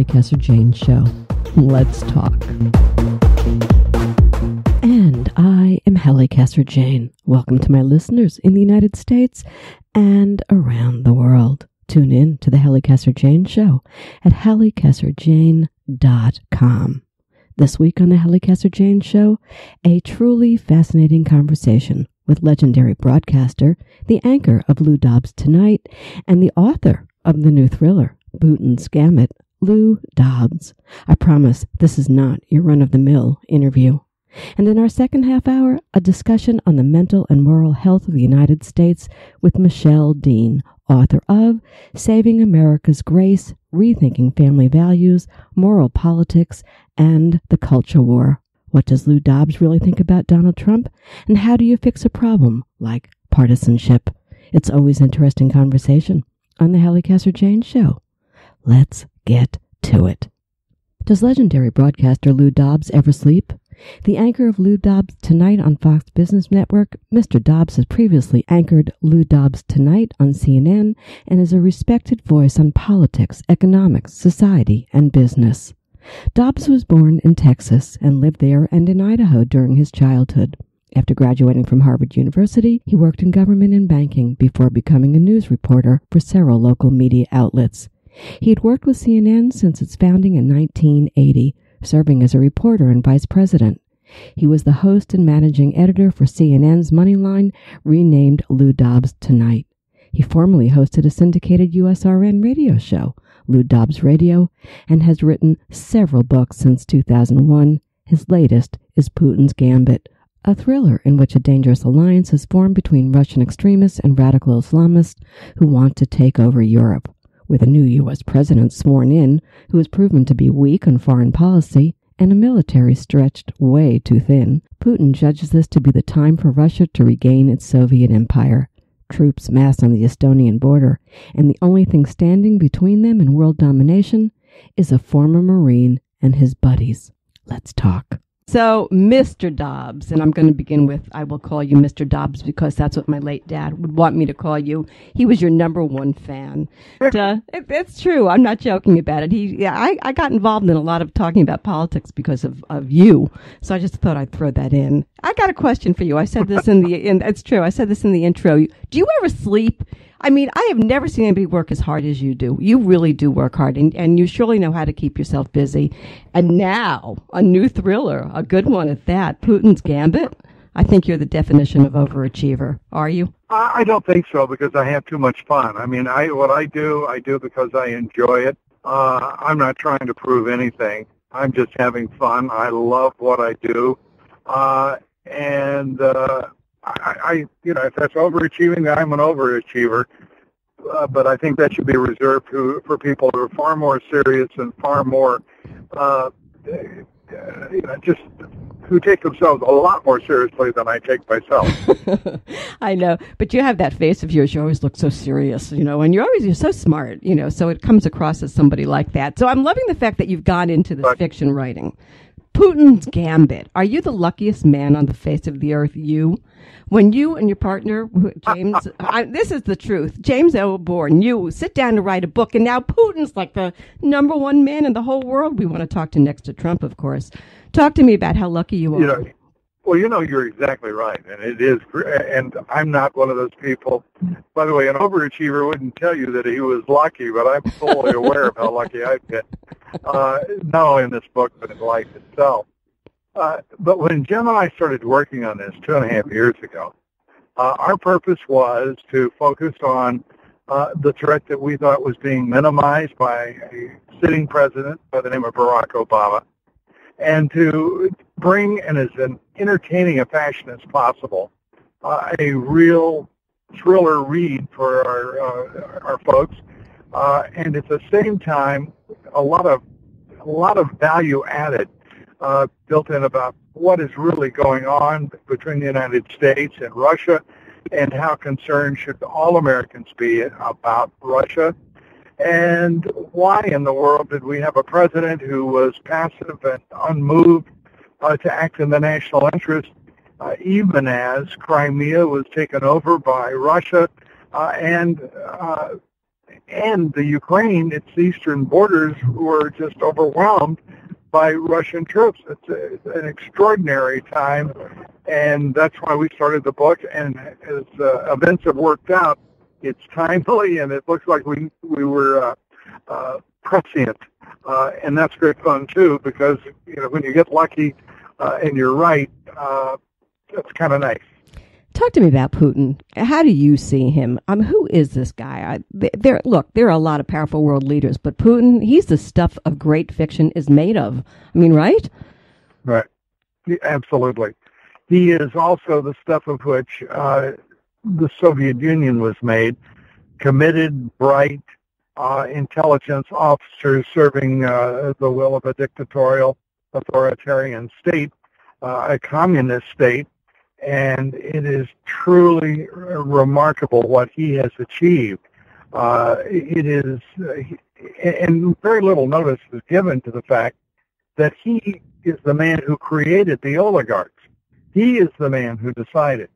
Hallie Kessler-Jane Show. Let's talk. And I am Hallie Kessler-Jane. Welcome to my listeners in the United States and around the world. Tune in to the Hallie Kessler-Jane Show at HallieKessler-Jane.com. This week on the Hallie Kessler-Jane Show, a truly fascinating conversation with legendary broadcaster, the anchor of Lou Dobbs Tonight, and the author of the new thriller, Putin's Gambit, Lou Dobbs. I promise this is not your run-of-the-mill interview. And in our second half hour, a discussion on the mental and moral health of the United States with Michelle Dean, author of Saving America's Grace, Rethinking Family Values, Moral Politics, and the Culture War. What does Lou Dobbs really think about Donald Trump? And how do you fix a problem like partisanship? It's always interesting conversation on the Hallie Kessler-Jane Show. Let's get to it. Does legendary broadcaster Lou Dobbs ever sleep? The anchor of Lou Dobbs Tonight on Fox Business Network, Mr. Dobbs has previously anchored Lou Dobbs Tonight on CNN and is a respected voice on politics, economics, society, and business. Dobbs was born in Texas and lived there and in Idaho during his childhood. After graduating from Harvard University, he worked in government and banking before becoming a news reporter for several local media outlets. He had worked with CNN since its founding in 1980, serving as a reporter and vice president. He was the host and managing editor for CNN's Moneyline, renamed Lou Dobbs Tonight. He formerly hosted a syndicated USRN radio show, Lou Dobbs Radio, and has written several books since 2001. His latest is Putin's Gambit, a thriller in which a dangerous alliance has formed between Russian extremists and radical Islamists who want to take over Europe. With a new U.S. president sworn in, who has proven to be weak on foreign policy, and a military stretched way too thin, Putin judges this to be the time for Russia to regain its Soviet empire. Troops mass on the Estonian border, and the only thing standing between them and world domination is a former Marine and his buddies. Let's talk. So, Mr. Dobbs, and I'm going to begin with, I will call you Mr. Dobbs because that's what my late dad would want me to call you. He was your number one fan. It's true. I'm not joking about it. I got involved in a lot of talking about politics because of you. So I just thought I'd throw that in. I got a question for you. I said this it's true. I said this in the intro. Do you ever sleep? I mean, I have never seen anybody work as hard as you do. You really do work hard, and you surely know how to keep yourself busy. And now, a new thriller, a good one at that, Putin's Gambit. I think you're the definition of overachiever. Are you? I don't think so, because I have too much fun. I mean, what I do because I enjoy it. I'm not trying to prove anything. I'm just having fun. I love what I do. I if that's overachieving, then I'm an overachiever. But I think that should be reserved for people who are far more serious and far more, just who take themselves a lot more seriously than I take myself. I know, but you have that face of yours. You always look so serious, and you're so smart, so it comes across as somebody like that. So I'm loving the fact that you've gone into this fiction writing. Putin's Gambit. Are you the luckiest man on the face of the earth, when you and your partner, James, this is the truth, James O'Born, you sit down to write a book, and now Putin's like the number one man in the whole world we want to talk to next to Trump, of course. Talk to me about how lucky you are. Well, you're exactly right, and it is, and I'm not one of those people. By the way, an overachiever wouldn't tell you that he was lucky, but I'm fully aware of how lucky I've been, not only in this book, but in life itself. But when Jim and I started working on this 2.5 years ago, our purpose was to focus on the threat that we thought was being minimized by a sitting president by the name of Barack Obama, and to bring in as an entertaining a fashion as possible a real thriller read for our folks, and at the same time a lot of value added built in about what is really going on between the United States and Russia, and how concerned should all Americans be about Russia, and why in the world did we have a president who was passive and unmoved to act in the national interest, even as Crimea was taken over by Russia, and And the Ukraine, its eastern borders, were just overwhelmed by Russian troops. It's an extraordinary time, and that's why we started the book. And as events have worked out, it's timely, and it looks like we were prescient, and that's great fun too, because when you get lucky and you're right, that's kind of nice. Talk to me about Putin. How do you see him? Who is this guy? There are a lot of powerful world leaders, but Putin, he's the stuff of great fiction is made of. Right? Right. Absolutely. He is also the stuff of which the Soviet Union was made. Committed, bright, intelligence officers serving the will of a dictatorial, authoritarian state, a communist state. And it is truly remarkable what he has achieved. It is, and very little notice is given to the fact that he is the man who created the oligarchs. He is the man who decided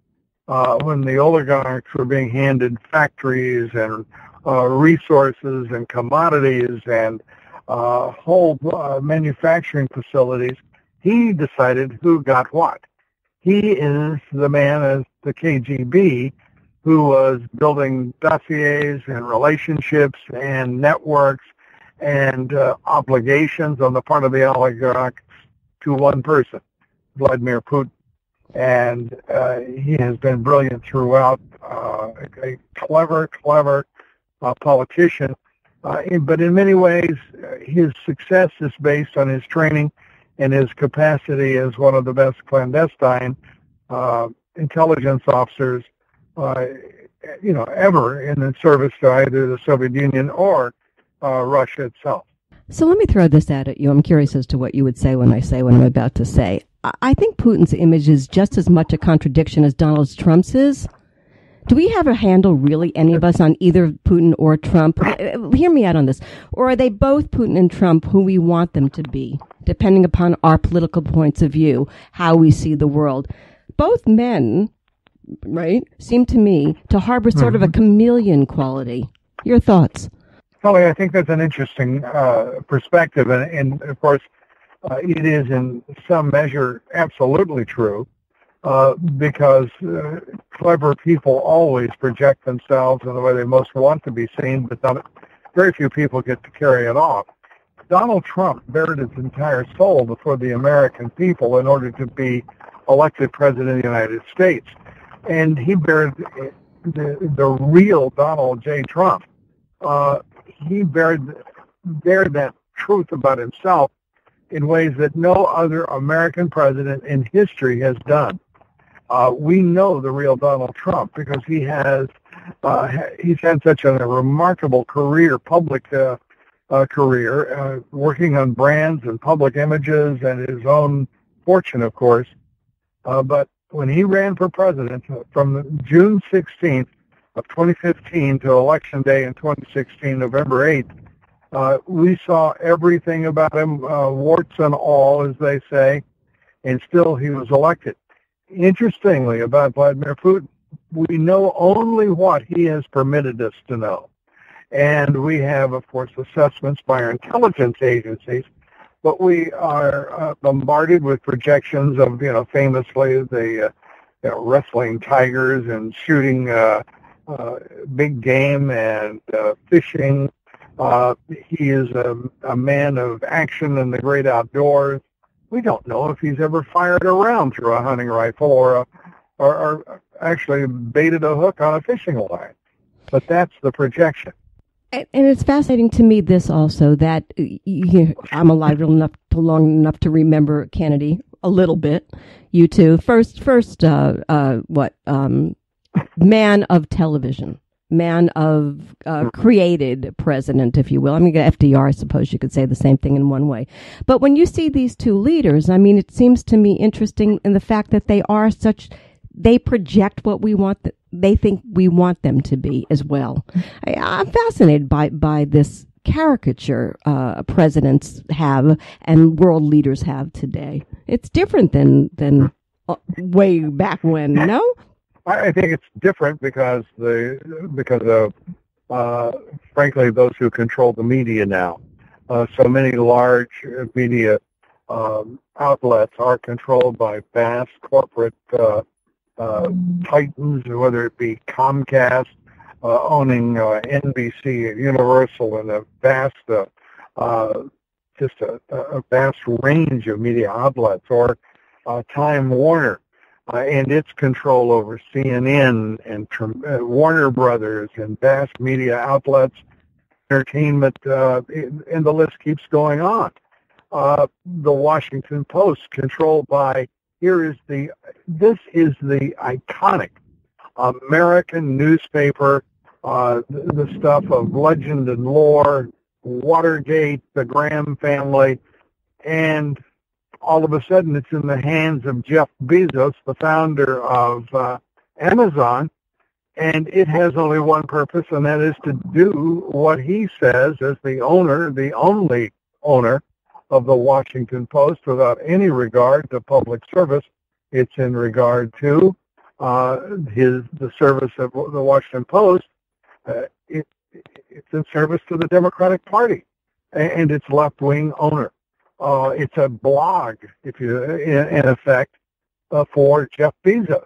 when the oligarchs were being handed factories and resources and commodities and whole manufacturing facilities, he decided who got what. He is the man as the KGB who was building dossiers and relationships and networks and obligations on the part of the oligarchs to one person, Vladimir Putin. And he has been brilliant throughout, a clever politician. But in many ways, his success is based on his training and his capacity as one of the best clandestine intelligence officers, ever in the service to either the Soviet Union or Russia itself. So let me throw this out at you. I'm curious as to what you would say when I say what I'm about to say. I think Putin's image is just as much a contradiction as Donald Trump's is. Do we have a handle, really, any of us, on either Putin or Trump? Hear me out on this. Or are they both, Putin and Trump, who we want them to be, depending upon our political points of view, how we see the world? Both men, right, seem to me to harbor sort of a chameleon quality. Your thoughts? Holly, I think that's an interesting perspective. And of course, it is in some measure absolutely true. Because clever people always project themselves in the way they most want to be seen, but very few people get to carry it off. Donald Trump bared his entire soul before the American people in order to be elected president of the United States. And he bared the real Donald J. Trump. He bared that truth about himself in ways that no other American president in history has done. We know the real Donald Trump because he's had such a remarkable career, public career, working on brands and public images and his own fortune, of course. But when he ran for president from June 16th of 2015 to Election Day in 2016, November 8th, we saw everything about him, warts and all, as they say, and still he was elected. Interestingly, about Vladimir Putin, we know only what he has permitted us to know. And we have, of course, assessments by our intelligence agencies, but we are bombarded with projections of, famously the wrestling tigers and shooting big game and fishing. He is a man of action in the great outdoors. We don't know if he's ever fired a round through a hunting rifle or actually baited a hook on a fishing line. But that's the projection. And it's fascinating to me this also, that I'm alive long enough to remember Kennedy a little bit. You too. First, man of television. Man of created president, if you will. FDR, I suppose you could say the same thing in one way. But when you see these two leaders, it seems to me interesting in the fact that they project what we want, they think we want them to be as well. I'm fascinated by this caricature presidents have and world leaders have today. It's different than way back when, no? I think it's different because of frankly, those who control the media now. So many large media outlets are controlled by vast corporate titans, whether it be Comcast owning NBC and Universal and a vast, just a vast range of media outlets, or Time Warner and its control over CNN and Warner Brothers and vast media outlets, entertainment, and the list keeps going on. The Washington Post, controlled by, this is the iconic American newspaper, the stuff of legend and lore, Watergate, the Graham family, and all of a sudden it's in the hands of Jeff Bezos, the founder of Amazon, and it has only one purpose, and that is to do what he says as the owner, the only owner of the Washington Post, without any regard to public service. It's in regard to the service of the Washington Post. It's in service to the Democratic Party and its left-wing owner. It's a blog, in effect, for Jeff Bezos,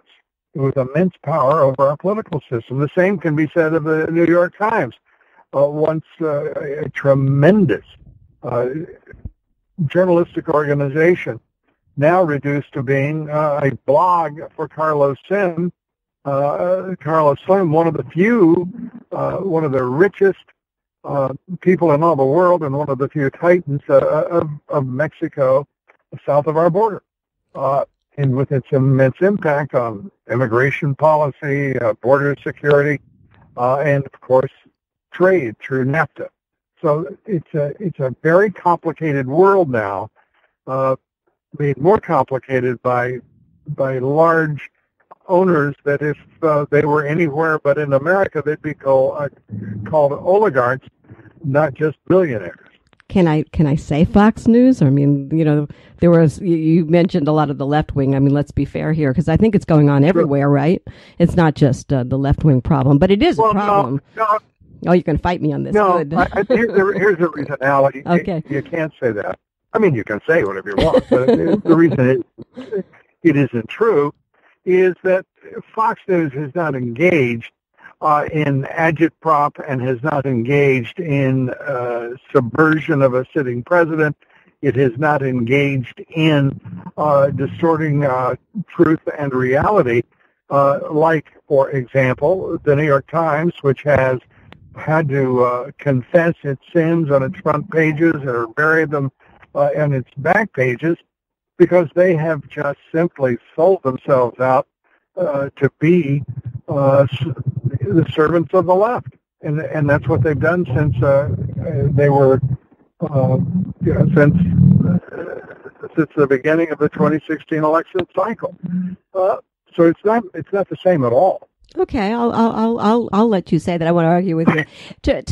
with immense power over our political system. The same can be said of the New York Times, once a tremendous journalistic organization, now reduced to being a blog for Carlos Slim. Carlos Slim, one of the few, one of the richest people in all the world, and one of the few titans of Mexico, south of our border. And with its immense impact on immigration policy, border security, and of course trade through NAFTA. So it's a very complicated world now, made more complicated by large owners that if they were anywhere but in America, they'd be called oligarchs, not just billionaires. Can I say Fox News? I mean, there was, you mentioned a lot of the left wing. I mean, let's be fair here, because I think it's going on everywhere, right? It's not just the left wing problem, but it is a problem. No. Oh, you can fight me on this. No, Good. here's the reason, Allie. Okay. You can't say that. I mean, you can say whatever you want, but the reason it isn't true is that Fox News has not engaged in agitprop and has not engaged in subversion of a sitting president. It has not engaged in distorting truth and reality, like, for example, the New York Times, which has had to confess its sins on its front pages or bury them on its back pages, because they have just simply sold themselves out to be the servants of the left, and that's what they've done since they were since the beginning of the 2016 election cycle. So it's not the same at all. Okay, I'll let you say that. I want to argue with you.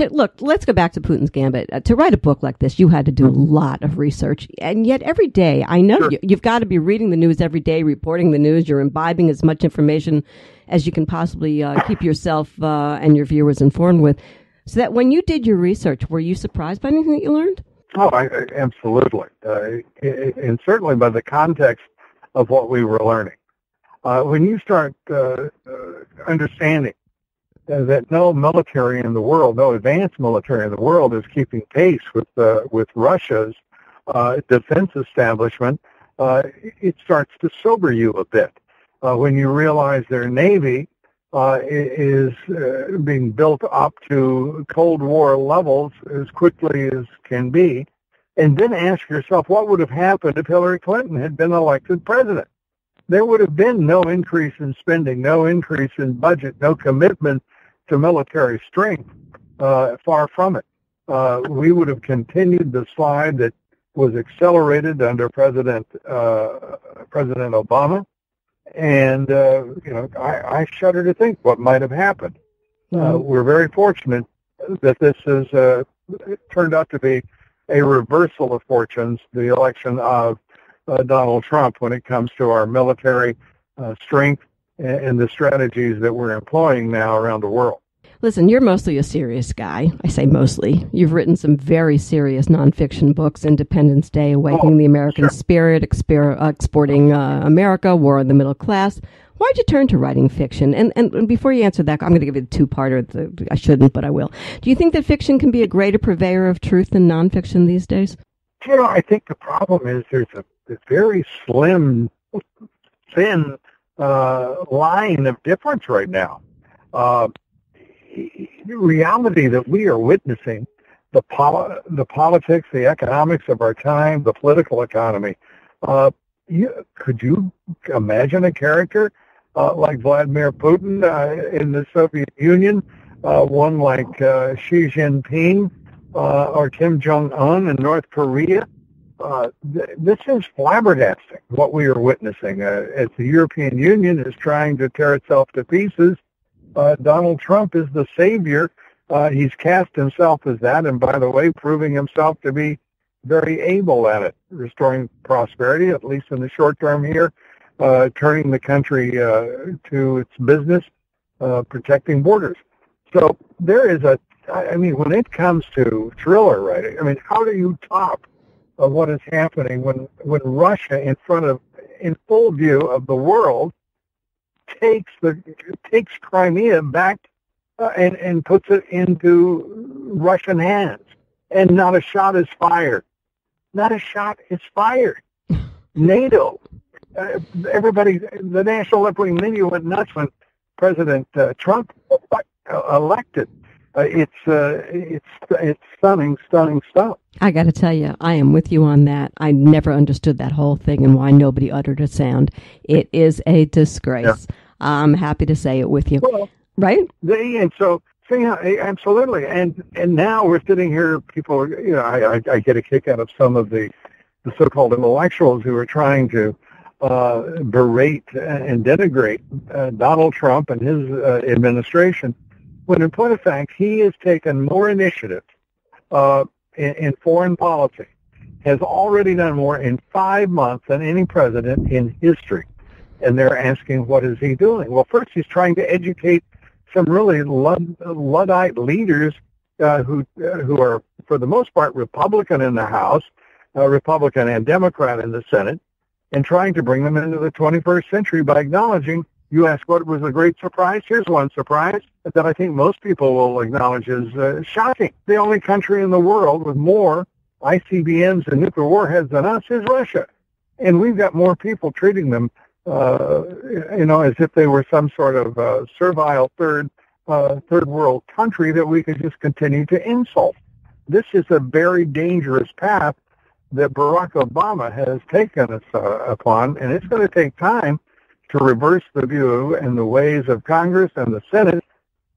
Look, let's go back to Putin's Gambit. To write a book like this, you had to do a lot of research, and yet every day, I know Sure. you've got to be reading the news every day, reporting the news. You're imbibing as much information as you can possibly keep yourself and your viewers informed with. So that when you did your research, were you surprised by anything that you learned? Oh, absolutely, and certainly by the context of what we were learning. When you start understanding that no military in the world, no advanced military in the world, is keeping pace with Russia's defense establishment, it starts to sober you a bit. When you realize their Navy is being built up to Cold War levels as quickly as can be, and then ask yourself, what would have happened if Hillary Clinton had been elected president? There would have been no increase in spending, no increase in budget, no commitment to military strength. Far from it. We would have continued the slide that was accelerated under President Obama, and I shudder to think what might have happened. We're very fortunate that this has turned out to be a reversal of fortunes, the election of Donald Trump, when it comes to our military strength and the strategies that we're employing now around the world. Listen, you're mostly a serious guy. I say mostly. You've written some very serious nonfiction books: Independence Day, Awakening the American Spirit, Exporting America, War on the Middle Class. Why'd you turn to writing fiction? And before you answer that, I'm going to give you a two-parter. I shouldn't, but I will. Do you think that fiction can be a greater purveyor of truth than nonfiction these days? I think the problem is there's a very slim, thin line of difference right now. The reality that we are witnessing, the politics, the economics of our time, the political economy. Could you imagine a character like Vladimir Putin in the Soviet Union, one like Xi Jinping or Kim Jong-un in North Korea? This is flabbergasting, what we are witnessing. As the European Union is trying to tear itself to pieces, Donald Trump is the savior. He's cast himself as that, and by the way, proving himself to be very able at it, restoring prosperity, at least in the short term here, turning the country to its business, protecting borders. So there is when it comes to thriller writing, how do you top what is happening when Russia, in full view of the world, takes Crimea back and puts it into Russian hands, and not a shot is fired. Not a shot is fired. NATO, everybody, the National Left-Wing media went nuts when President Trump elected. It's stunning stuff. I got to tell you, I am with you on that. I never understood that whole thing and why nobody uttered a sound. It is a disgrace. Yeah. I'm happy to say it with you. Well, right? Absolutely. And now we're sitting here, people, I get a kick out of some of the so-called intellectuals who are trying to berate and denigrate Donald Trump and his administration, when in point of fact, he has taken more initiative in foreign policy, has already done more in 5 months than any president in history. And they're asking, what is he doing? Well, first he's trying to educate some really Luddite leaders who are, for the most part, Republican in the House, Republican and Democrat in the Senate, and trying to bring them into the 21st century by acknowledging, you ask what was a great surprise? Here's one surprise that I think most people will acknowledge is shocking. The only country in the world with more ICBMs and nuclear warheads than us is Russia. And we've got more people treating them as if they were some sort of servile third world country that we could just continue to insult. This is a very dangerous path that Barack Obama has taken us upon, and it's going to take time to reverse the view and the ways of Congress and the Senate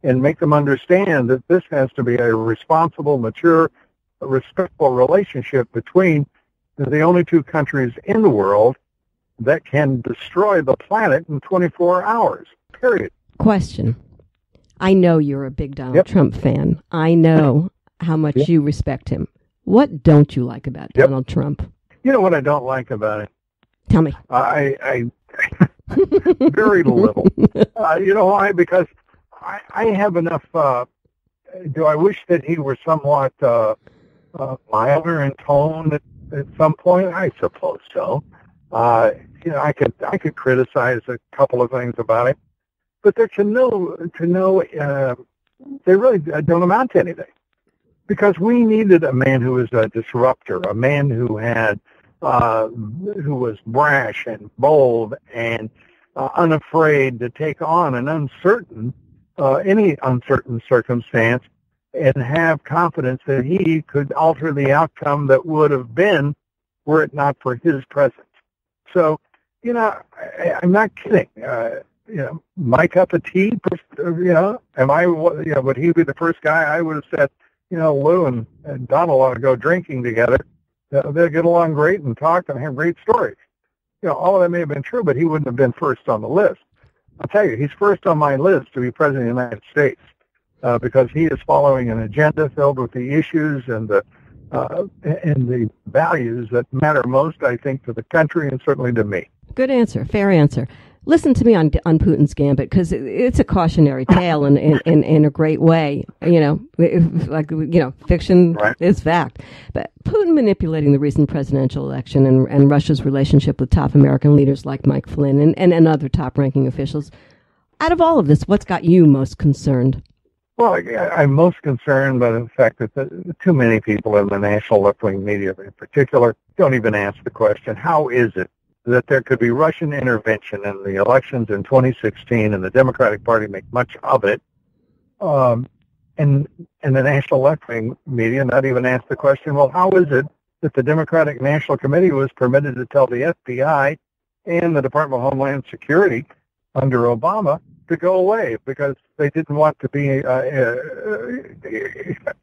and make them understand that this has to be a responsible, mature, respectful relationship between the only two countries in the world that can destroy the planet in 24 hours, period. Question. I know you're a big Donald Trump fan. I know how much you respect him. What don't you like about Donald Trump? You know what I don't like about it? Tell me. I very little. You know why? Because I have enough. Do I wish that he were somewhat milder in tone at some point? I suppose so. I could criticize a couple of things about it, but they really don't amount to anything. Because we needed a man who was a disruptor, a man who was brash and bold and unafraid to take on any uncertain circumstance, and have confidence that he could alter the outcome that would have been were it not for his presence. So, I'm not kidding. My cup of tea, would he be the first guy I would have said, Lou and Donald ought to go drinking together. They'll get along great and talk and have great stories. All of that may have been true, but he wouldn't have been first on the list. I'll tell you, he's first on my list to be president of the United States because he is following an agenda filled with the issues and the values that matter most, I think, to the country and certainly to me. Good answer. Fair answer. Listen to me on Putin's gambit, because it's a cautionary tale in a great way. Fiction is fact. But Putin manipulating the recent presidential election and Russia's relationship with top American leaders like Mike Flynn and other top-ranking officials. Out of all of this, what's got you most concerned? Well, I'm most concerned by the fact that too many people in the national left-wing media in particular don't even ask the question, how is it that there could be Russian intervention in the elections in 2016 and the Democratic Party make much of it, and the national left-wing media not even ask the question, well, how is it that the Democratic National Committee was permitted to tell the FBI and the Department of Homeland Security under Obama to go away because they didn't want to be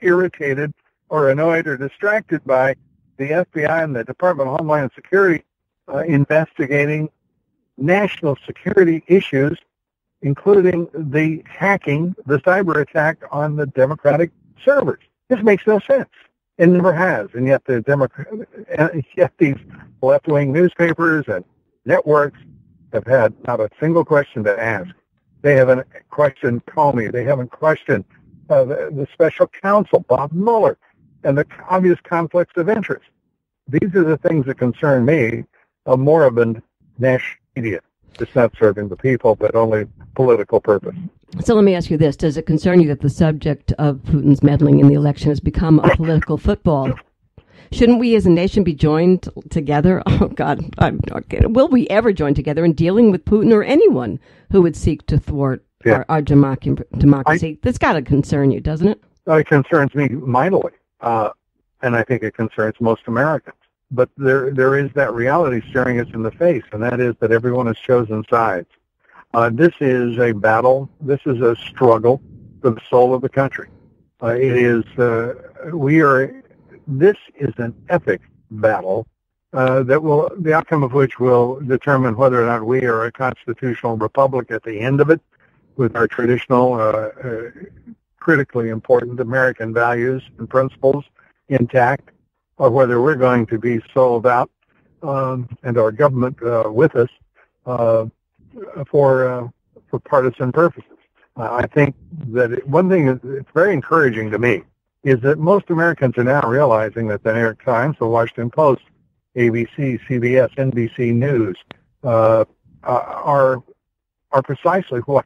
irritated or annoyed or distracted by the FBI and the Department of Homeland Security investigating national security issues, including the hacking, the cyber attack on the Democratic servers. This makes no sense. It never has, and yet yet these left-wing newspapers and networks have had not a single question to ask. They haven't questioned Comey. They haven't questioned the special counsel, Bob Mueller, and the obvious conflicts of interest. These are the things that concern me. A moribund national media. It's not serving the people, but only political purpose. So let me ask you this. Does it concern you that the subject of Putin's meddling in the election has become a political football? Shouldn't we as a nation be joined together? Oh, God, I'm not kidding. Will we ever join together in dealing with Putin or anyone who would seek to thwart our democracy? That's got to concern you, doesn't it? It concerns me mightily, and I think it concerns most Americans. But there is that reality staring us in the face, and that is that everyone has chosen sides. This is a battle. This is a struggle for the soul of the country. This is an epic battle the outcome of which will determine whether or not we are a constitutional republic at the end of it, with our traditional, critically important American values and principles intact, or whether we're going to be sold out and our government with us for partisan purposes. I think that one thing that's very encouraging to me is that most Americans are now realizing that the New York Times, the Washington Post, ABC, CBS, NBC News are precisely what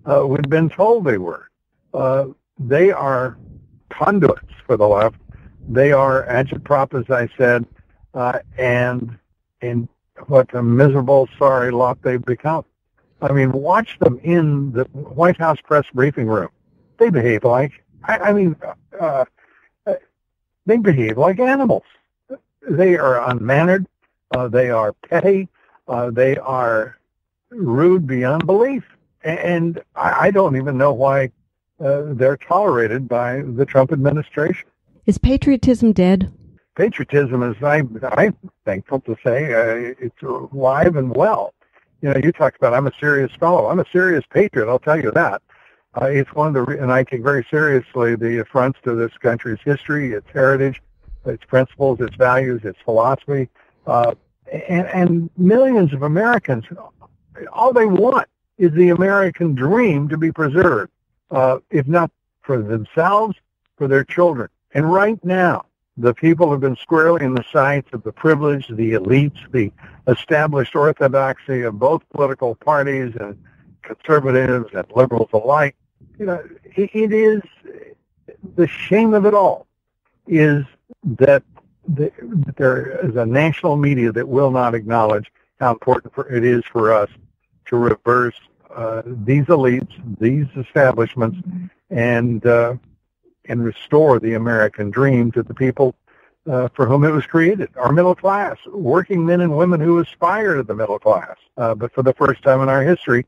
we've been told they were. They are conduits for the left. They are agitprop, as I said, and what a miserable, sorry lot they've become. I mean, watch them in the White House press briefing room. They behave like, they behave like animals. They are unmannered. They are petty. They are rude beyond belief. And I don't even know why they're tolerated by the Trump administration. Is patriotism dead? Patriotism is, I'm thankful to say, it's alive and well. You know, you talked about I'm a serious fellow. I'm a serious patriot, I'll tell you that. It's one of the, and I take very seriously the affronts to this country's history, its heritage, its principles, its values, its philosophy, and millions of Americans, all they want is the American dream to be preserved, if not for themselves, for their children. And right now, the people have been squarely in the sights of the privileged, the elites, the established orthodoxy of both political parties and conservatives and liberals alike. You know, it is the shame of it all is that there is a national media that will not acknowledge how important it is for us to reverse these elites, these establishments, and restore the American dream to the people for whom it was created, our middle class, working men and women who aspire to the middle class. But for the first time in our history,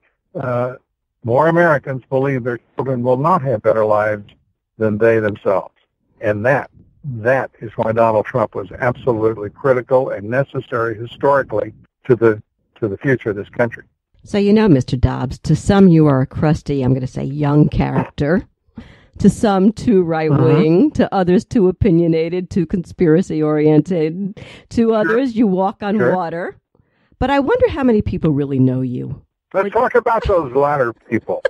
more Americans believe their children will not have better lives than they themselves. And that is why Donald Trump was absolutely critical and necessary historically to the future of this country. So you know, Mr. Dobbs, to some you are a crusty, I'm going to say young character. To some too right-wing, to others too opinionated, too conspiracy-oriented. To others you walk on water. But I wonder how many people really know you. Let's talk about those latter people.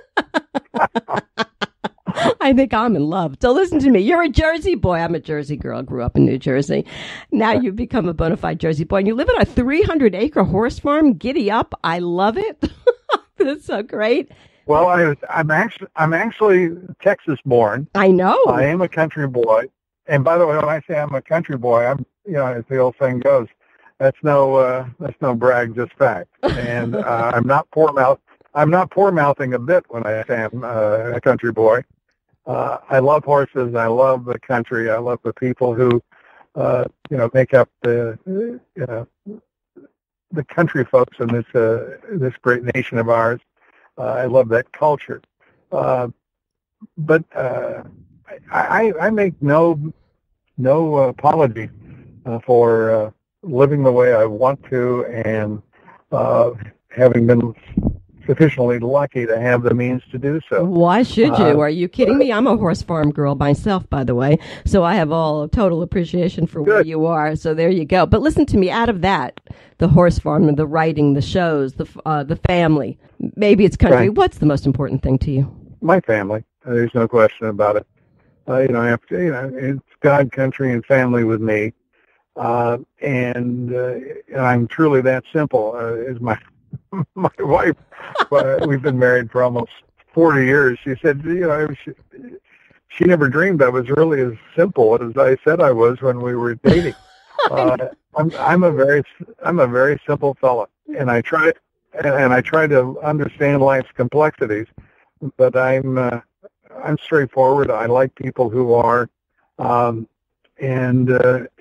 I think I'm in love. So listen to me. You're a Jersey boy. I'm a Jersey girl. Grew up in New Jersey. Now you've become a bona fide Jersey boy. And you live on a 300-acre horse farm. Giddy up. I love it. That's so great. Well, I'm actually Texas born. I know. I am a country boy. And by the way, when I say I'm a country boy, I'm, as the old saying goes, that's no brag, just fact. And I'm not poor mouthing a bit when I say I'm a country boy. I love horses. I love the country. I love the people who, make up the country folks in this great nation of ours. I love that culture. But I make no apology for living the way I want to, and having been sufficiently lucky to have the means to do so. Why should you? Are you kidding me? I'm a horse farm girl myself, by the way, so I have all total appreciation for where you are. So there you go. But listen to me. Out of that, the horse farm, the writing, the shows, the family, maybe it's country. Right. What's the most important thing to you? My family. There's no question about it. It's God, country, and family with me, and I'm truly that simple. Is my wife? We've been married for almost 40 years. She said, she never dreamed I was really as simple as I said I was when we were dating. I'm a very simple fella, and I try to understand life's complexities, but I'm straightforward. I like people who are, and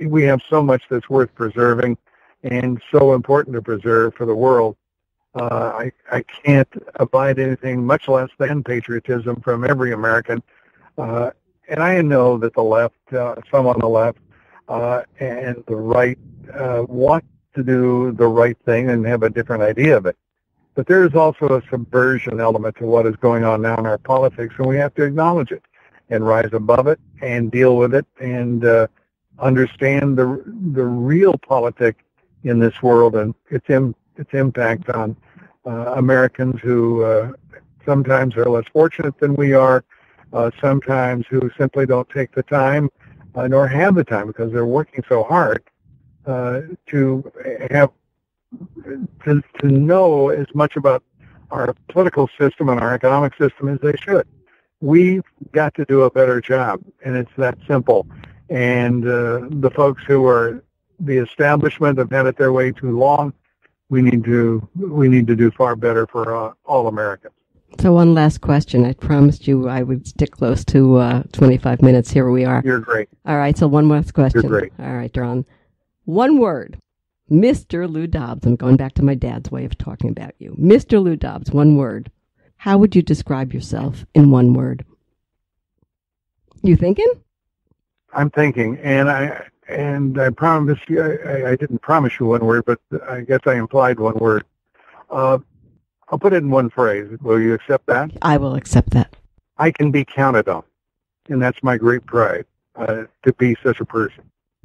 we have so much that's worth preserving and so important to preserve for the world. I can't abide anything, much less than patriotism, from every American. And I know that the left, some on the left, and the right want to do the right thing and have a different idea of it. But there is also a subversion element to what is going on now in our politics, and we have to acknowledge it and rise above it and deal with it and understand the real politic in this world and its impact on Americans who sometimes are less fortunate than we are, sometimes who simply don't take the time nor have the time because they're working so hard to know as much about our political system and our economic system as they should. We've got to do a better job, and it's that simple. And the folks who are the establishment have had it their way too long. We need to do far better for all Americans. So one last question. I promised you I would stick close to 25 minutes. Here we are. You're great. All right, so one last question. You're great. All right, Daron. One word. Mr. Lou Dobbs. I'm going back to my dad's way of talking about you. Mr. Lou Dobbs, one word. How would you describe yourself in one word? You thinking? I'm thinking, and I promise you, I didn't promise you one word, but I guess I implied one word. I'll put it in one phrase. Will you accept that? I will accept that. I can be counted on, and that's my great pride, to be such a person.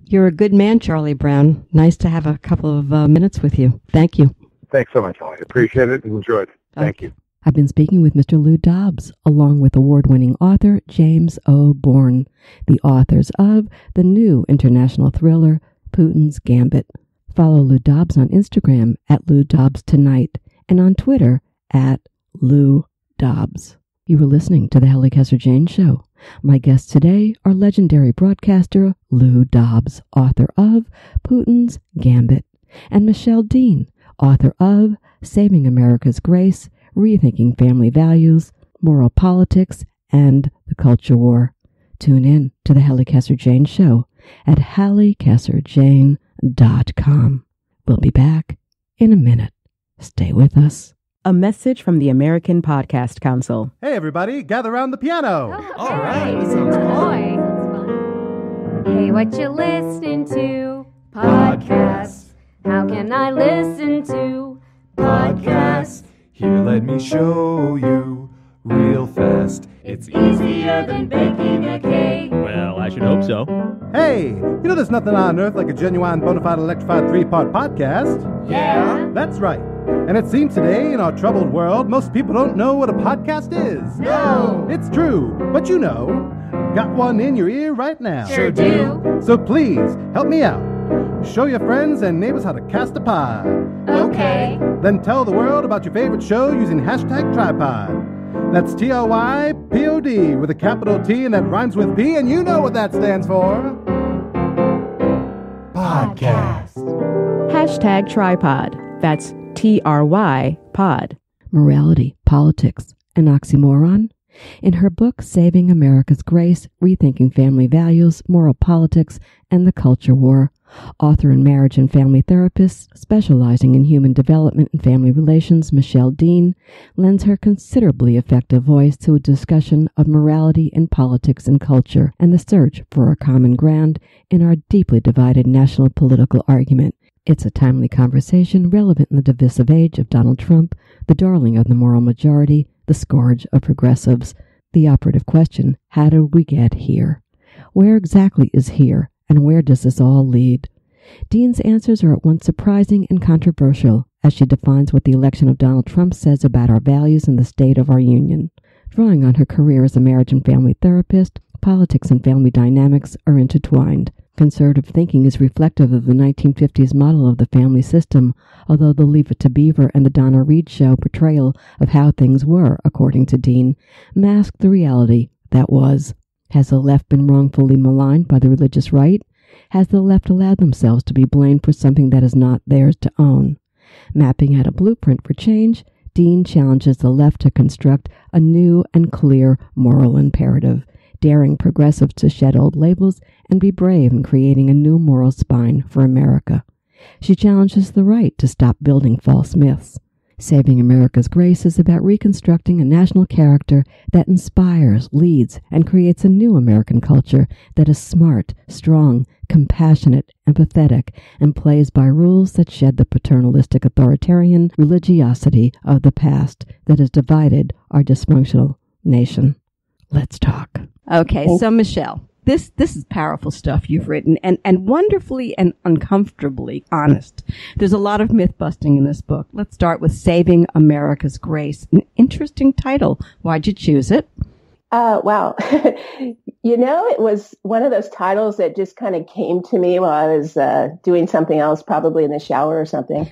You're a good man, Charlie Brown. Nice to have a couple of minutes with you. Thank you. Thanks so much, Holly. Appreciate it and enjoyed it. Thank you. I've been speaking with Mr. Lou Dobbs, along with award-winning author James O. Bourne, the authors of the new international thriller, Putin's Gambit. Follow Lou Dobbs on Instagram at Lou Dobbs Tonight and on Twitter at Lou Dobbs. You were listening to The Hallie Casser-Jaynes Show. My guests today are legendary broadcaster Lou Dobbs, author of Putin's Gambit, and Michelle Dean, author of Saving America's Grace, Rethinking Family Values, Moral Politics, and the Culture War. Tune in to The Hallie Casser-Jaynes Show at HallieCasserJane.com. We'll be back in a minute. Stay with us. A message from the American Podcast Council. Hey, everybody, gather around the piano. All right. That sounds fun. Hey, what you listening to? Podcasts. How can I listen to podcasts? Here, let me show you real fast. It's easier than baking a cake. Well, I should hope so. Hey, you know there's nothing on earth like a genuine, bona fide, electrified 3-part podcast? Yeah. That's right. And it seems today, in our troubled world, most people don't know what a podcast is. No! It's true, but you know. Got one in your ear right now. Sure do. So please, help me out. Show your friends and neighbors how to cast a pod. Okay. Then tell the world about your favorite show using hashtag Tripod. That's TRYPOD with a capital T and that rhymes with P, and you know what that stands for. Podcast. Hashtag Tripod. That's TRY pod. Morality, politics, an oxymoron? In her book, Saving America's Grace, Rethinking Family Values, Moral Politics, and the Culture War, author and marriage and family therapist specializing in human development and family relations, Michelle Dean, lends her considerably effective voice to a discussion of morality in politics and culture and the search for a common ground in our deeply divided national political argument. It's a timely conversation relevant in the divisive age of Donald Trump, the darling of the moral majority, the scourge of progressives. The operative question, how did we get here? Where exactly is here, and where does this all lead? Dean's answers are at once surprising and controversial as she defines what the election of Donald Trump says about our values and the state of our union. Drawing on her career as a marriage and family therapist, politics and family dynamics are intertwined. Conservative thinking is reflective of the 1950s model of the family system, although the Leave It to Beaver and the Donna Reed Show portrayal of how things were, according to Dean, masked the reality that was. Has the left been wrongfully maligned by the religious right? Has the left allowed themselves to be blamed for something that is not theirs to own? Mapping out a blueprint for change, Dean challenges the left to construct a new and clear moral imperative, daring progressives to shed old labels and be brave in creating a new moral spine for America. She challenges the right to stop building false myths. Saving America's Grace is about reconstructing a national character that inspires, leads, and creates a new American culture that is smart, strong, compassionate, empathetic, and plays by rules that shed the paternalistic authoritarian religiosity of the past that has divided our dysfunctional nation. Let's talk. Okay, so Michelle, this is powerful stuff you've written, and wonderfully and uncomfortably honest. There's a lot of myth busting in this book. Let's start with Saving America's Grace. An interesting title. Why'd you choose it? Wow. It was one of those titles that just kind of came to me while I was doing something else, probably in the shower or something.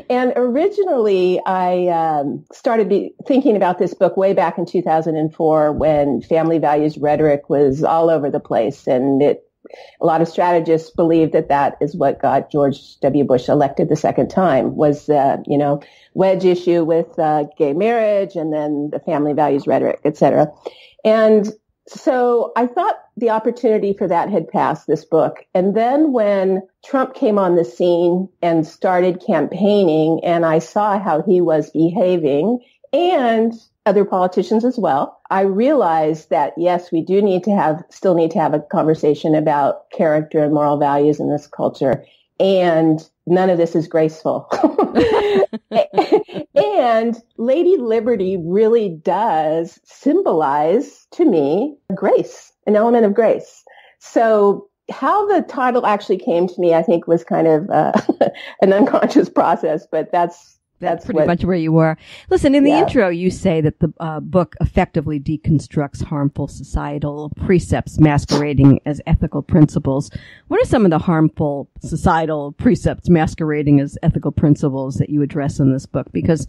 And originally, I started thinking about this book way back in 2004 when family values rhetoric was all over the place. And a lot of strategists believe that is what got George W. Bush elected the second time, was wedge issue with gay marriage and then the family values rhetoric, et cetera. And so I thought the opportunity for that had passed, this book. And then when Trump came on the scene and started campaigning, and I saw how he was behaving, and other politicians as well, I realized that, yes, we do still need to have a conversation about character and moral values in this culture. And none of this is graceful. And Lady Liberty really does symbolize, to me, grace, an element of grace. So how the title actually came to me, I think, was kind of an unconscious process, but that's pretty much where you were. Listen, in the intro, you say that the book effectively deconstructs harmful societal precepts masquerading as ethical principles. What are some of the harmful societal precepts masquerading as ethical principles that you address in this book? Because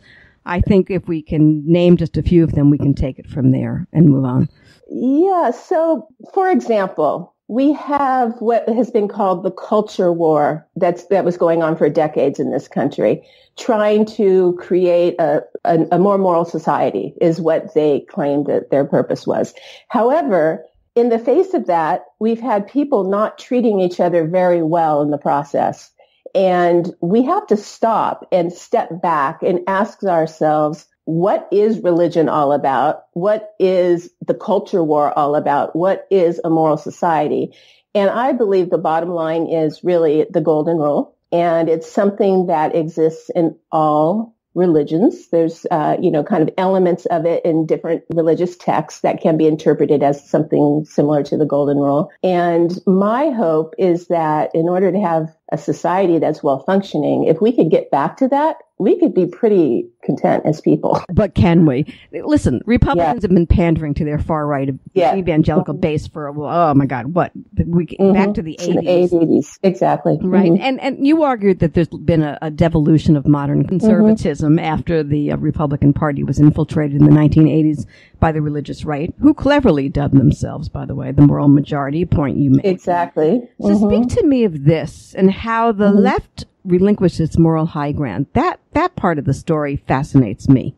I think if we can name just a few of them, we can take it from there and move on. Yeah. So, for example, we have what has been called the culture war that was going on for decades in this country, trying to create a more moral society is what they claimed that their purpose was. However, in the face of that, we've had people not treating each other very well in the process. And we have to stop and step back and ask ourselves, what is religion all about? What is the culture war all about? What is a moral society? And I believe the bottom line is really the golden rule. And it's something that exists in all religions. There's, kind of elements of it in different religious texts that can be interpreted as something similar to the golden rule. And my hope is that in order to have a society that's well functioning, if we could get back to that, we could be pretty content as people. But can we? Listen, Republicans have been pandering to their far right evangelical base for, oh my God, what? Back to the 80s. The 80s, exactly. Right. And you argued that there's been a devolution of modern conservatism after the Republican Party was infiltrated in the 1980s by the religious right, who cleverly dubbed themselves, by the way, the moral majority, a point you made. Exactly. So speak to me of this and how the left relinquished its moral high ground. That part of the story fascinates me.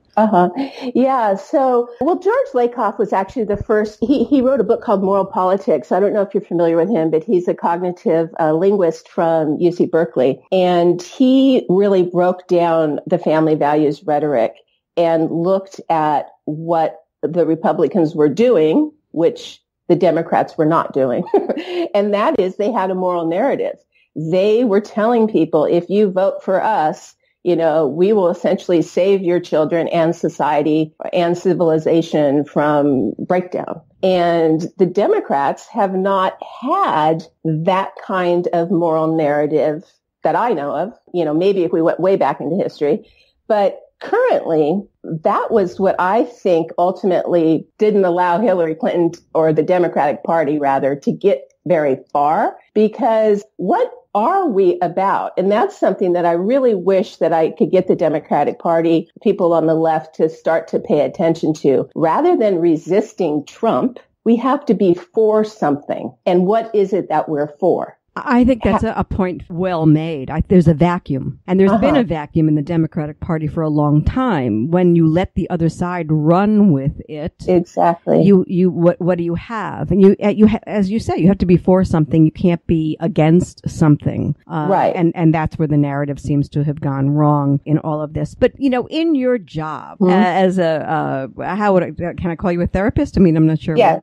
Yeah. So, George Lakoff was actually the first. He wrote a book called Moral Politics. I don't know if you're familiar with him, but he's a cognitive linguist from UC Berkeley. And he really broke down the family values rhetoric and looked at what the Republicans were doing, which the Democrats were not doing. And that is they had a moral narrative. They were telling people, if you vote for us, we will essentially save your children and society and civilization from breakdown. And the Democrats have not had that kind of moral narrative that I know of, maybe if we went way back into history. But currently, that was what I think ultimately didn't allow Hillary Clinton, or the Democratic Party rather, to get very far, because what are we about? And that's something that I really wish that I could get the Democratic Party, people on the left, to start to pay attention to. Rather than resisting Trump, we have to be for something. And what is it that we're for? I think that's a point well made. There's a vacuum, and there's been a vacuum in the Democratic Party for a long time. When you let the other side run with it, exactly, what do you have? And as you say, you have to be for something. You can't be against something, right? And that's where the narrative seems to have gone wrong in all of this. But in your job as a can I call you a therapist? I mean, I'm not sure. Yeah,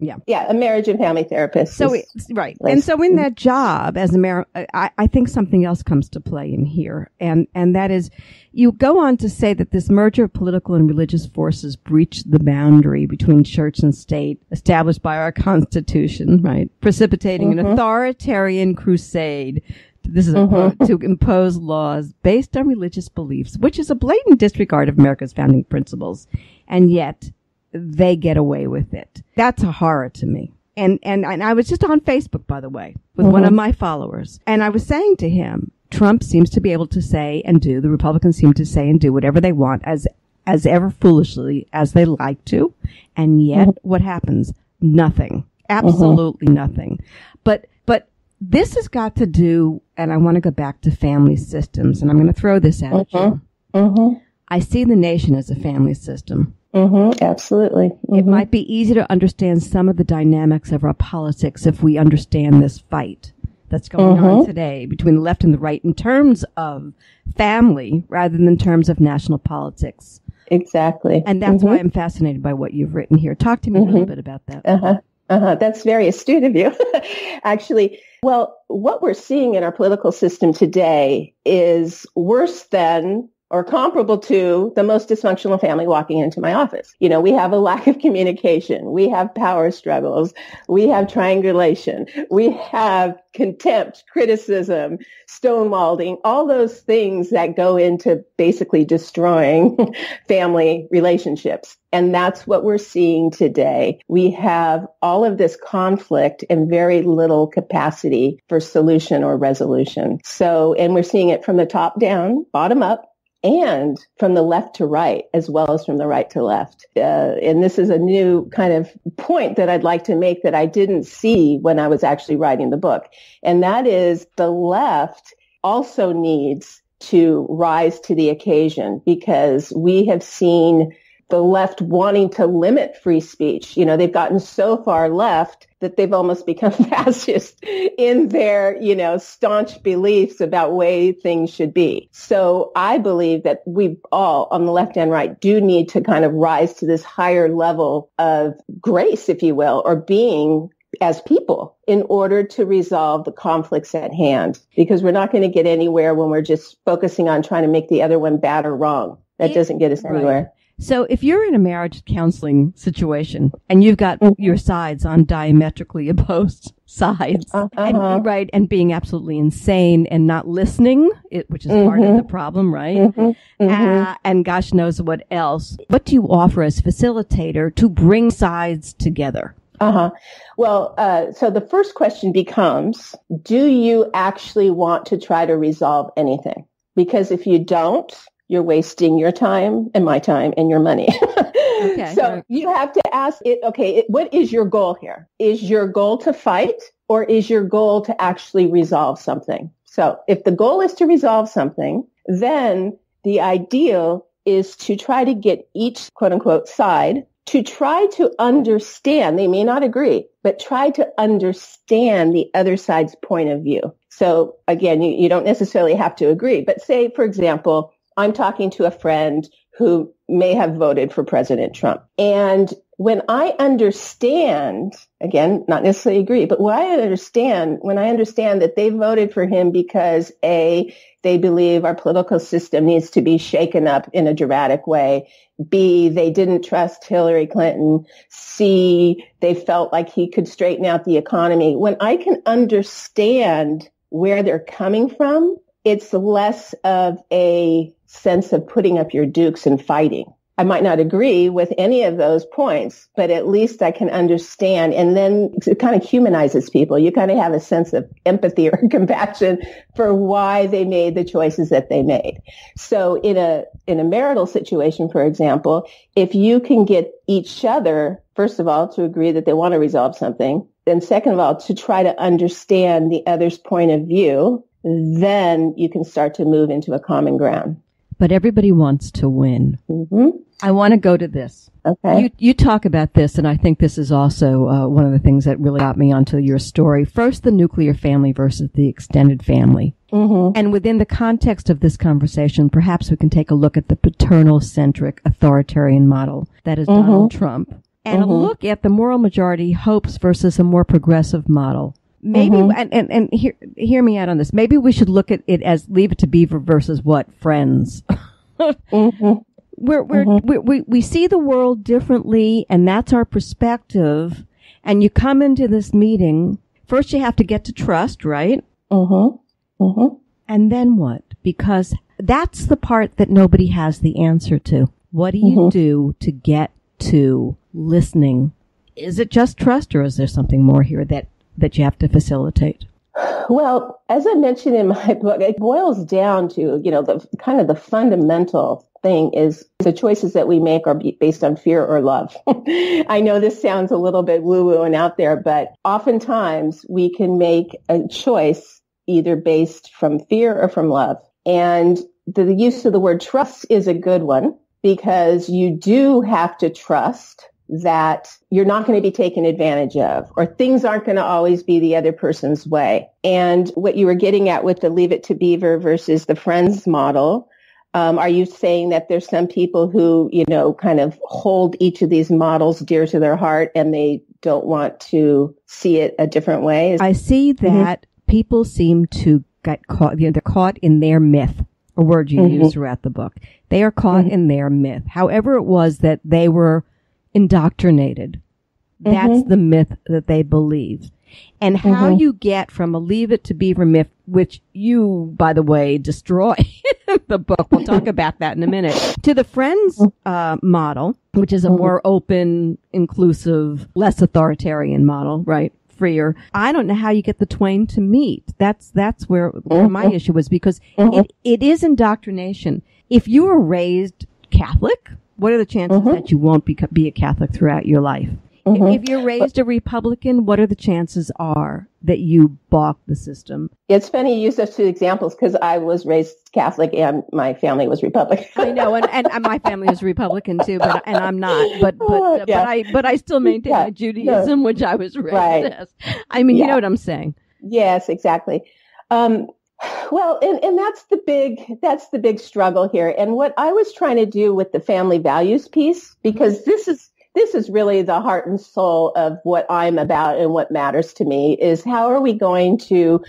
a marriage and family therapist. So right, and so in that job. As I think something else comes to play in here, and that is, you go on to say that this merger of political and religious forces breached the boundary between church and state established by our Constitution, right? Precipitating an authoritarian crusade. This is a quote, to impose laws based on religious beliefs, which is a blatant disregard of America's founding principles, and yet they get away with it. That's a horror to me. And I was just on Facebook, by the way, with one of my followers. And I was saying to him, Trump seems to be able to say and do, the Republicans seem to say and do whatever they want as ever foolishly as they like to. And yet what happens? Nothing. Absolutely nothing. But this has got to do, and I want to go back to family systems, and I'm going to throw this at you. I see the nation as a family system. Absolutely. It might be easy to understand some of the dynamics of our politics if we understand this fight that's going on today between the left and the right in terms of family rather than in terms of national politics. Exactly. And that's why I'm fascinated by what you've written here. Talk to me a little bit about that. That's very astute of you. Actually, well, what we're seeing in our political system today is worse than or comparable to the most dysfunctional family walking into my office. We have a lack of communication. We have power struggles. We have triangulation. We have contempt, criticism, stonewalling, all those things that go into basically destroying family relationships. And that's what we're seeing today. We have all of this conflict and very little capacity for solution or resolution. And we're seeing it from the top down, bottom up, and from the left to right, as well as from the right to left. And this is a new kind of point that I'd like to make that I didn't see when I was actually writing the book. And that is the left also needs to rise to the occasion, because we have seen the left wanting to limit free speech. They've gotten so far left that they've almost become fascist in their, staunch beliefs about way things should be. So I believe that we all on the left and right do need to kind of rise to this higher level of grace, if you will, or being as people in order to resolve the conflicts at hand, because we're not going to get anywhere when we're just focusing on trying to make the other one bad or wrong. That doesn't get us anywhere. So if you're in a marriage counseling situation and you've got your sides on diametrically opposed sides, and being absolutely insane and not listening, which is part of the problem, right? And gosh knows what else. What do you offer as facilitator to bring sides together? Well, so the first question becomes, do you actually want to try to resolve anything? Because if you don't, you're wasting your time and my time and your money. So you have to ask it, what is your goal here? Is your goal to fight, or is your goal to actually resolve something? So if the goal is to resolve something, then the ideal is to try to get each quote unquote side to try to understand. They may not agree, but try to understand the other side's point of view. So again, you don't necessarily have to agree, but say, for example, I'm talking to a friend who may have voted for President Trump. And when I understand, again, not necessarily agree, but when I understand that they voted for him because A, they believe our political system needs to be shaken up in a dramatic way. B, they didn't trust Hillary Clinton. C, they felt like he could straighten out the economy. When I can understand where they're coming from, it's less of a sense of putting up your dukes and fighting. I might not agree with any of those points, but at least I can understand. And then it kind of humanizes people. You kind of have a sense of empathy or compassion for why they made the choices that they made. So in a marital situation, for example, if you can get each other, first of all, to agree that they want to resolve something, then second of all, to try to understand the other's point of view, then you can start to move into a common ground. But everybody wants to win. I want to go to this. Okay. You talk about this, and I think this is also one of the things that really got me onto your story. First, the nuclear family versus the extended family. And within the context of this conversation, perhaps we can take a look at the paternal-centric authoritarian model that is Donald Trump, and a look at the moral majority hopes versus a more progressive model. Maybe, and hear me out on this. Maybe we should look at it as Leave It to Beaver versus what? Friends. We see the world differently, and that's our perspective. And you come into this meeting, first you have to get to trust, right? And then what? Because that's the part that nobody has the answer to. What do you do to get to listening? Is it just trust, or is there something more here that you have to facilitate? Well, as I mentioned in my book, it boils down to, the kind of the fundamental thing is the choices that we make are based on fear or love. I know this sounds a little bit woo-woo and out there, but oftentimes we can make a choice either based from fear or from love. And the use of the word trust is a good one, because you do have to trust that you're not going to be taken advantage of, or things aren't going to always be the other person's way. And what you were getting at with the Leave It to Beaver versus the Friends model, are you saying that there's some people who, kind of hold each of these models dear to their heart and they don't want to see it a different way? I see that people seem to get caught, they're caught in their myth, a word you use throughout the book. They are caught in their myth. However it was that they were indoctrinated. That's the myth that they believe. And how you get from a Leave It to Beaver myth, which you, by the way, destroy the book, we'll talk about that in a minute, to the Friends model, which is a more open, inclusive, less authoritarian model, right? Freer. I don't know how you get the twain to meet. That's where my issue was, because it is indoctrination. If you were raised Catholic, what are the chances that you won't be a Catholic throughout your life? If you're raised a Republican, what are the chances are that you balk the system? It's funny you use those two examples, because I was raised Catholic and my family was Republican. I know, and my family is Republican too, and I'm not. But I still maintain my Judaism, which I was raised as. I mean, you know what I'm saying? Yes, exactly. Well, and that's the big struggle here. And what I was trying to do with the family values piece, because this is really the heart and soul of what I'm about and what matters to me, is how are we going to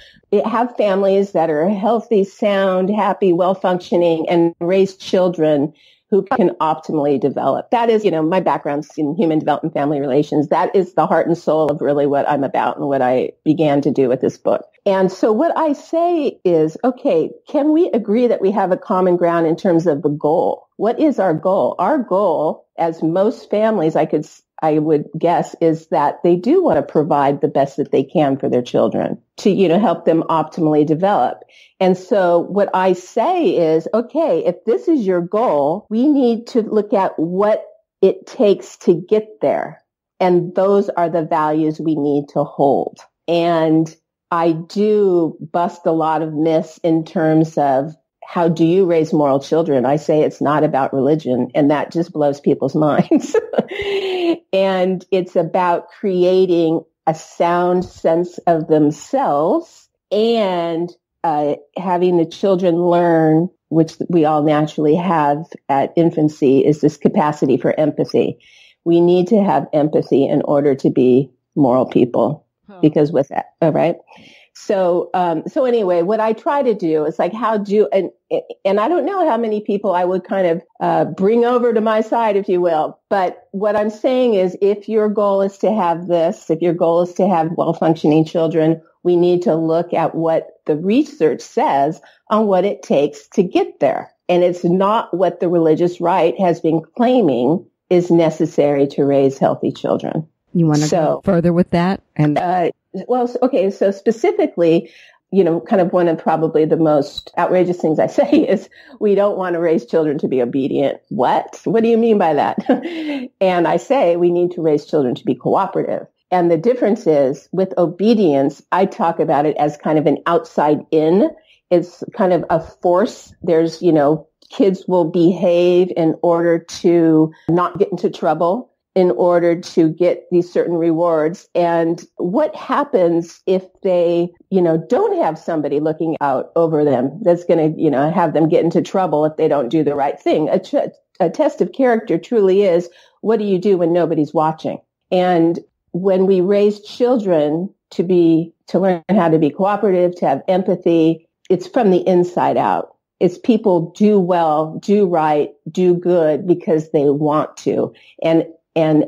have families that are healthy, sound, happy, well-functioning, and raise children who can optimally develop. That is, my background's in human development, family relations. That is the heart and soul of really what I'm about and what I began to do with this book. And so what I say is, okay, can we agree that we have a common ground in terms of the goal? What is our goal? Our goal, as most families I would guess, is that they do want to provide the best that they can for their children to, help them optimally develop. And so what I say is, okay, if this is your goal, we need to look at what it takes to get there. And those are the values we need to hold. And I do bust a lot of myths in terms of how do you raise moral children? I say it's not about religion, and that just blows people's minds. And it's about creating a sound sense of themselves and having the children learn, which we all naturally have at infancy, is this capacity for empathy. We need to have empathy in order to be moral people, because with that, all right. So anyway, what I try to do is like, and I don't know how many people I would kind of bring over to my side, if you will. But what I'm saying is, if your goal is to have this, if your goal is to have well-functioning children, we need to look at what the research says on what it takes to get there. And it's not what the religious right has been claiming is necessary to raise healthy children. You want to go further with that? And okay. So specifically, kind of one of probably the most outrageous things I say is we don't want to raise children to be obedient. What? What do you mean by that? And I say we need to raise children to be cooperative. And the difference is with obedience, I talk about it as kind of an outside in. It's kind of a force. There's, kids will behave in order to not get into trouble, in order to get these certain rewards. And what happens if they, don't have somebody looking out over them that's going to, have them get into trouble if they don't do the right thing? A test of character truly is, what do you do when nobody's watching? And when we raise children to learn how to be cooperative, to have empathy, it's from the inside out. It's people do well, do right, do good because they want to. And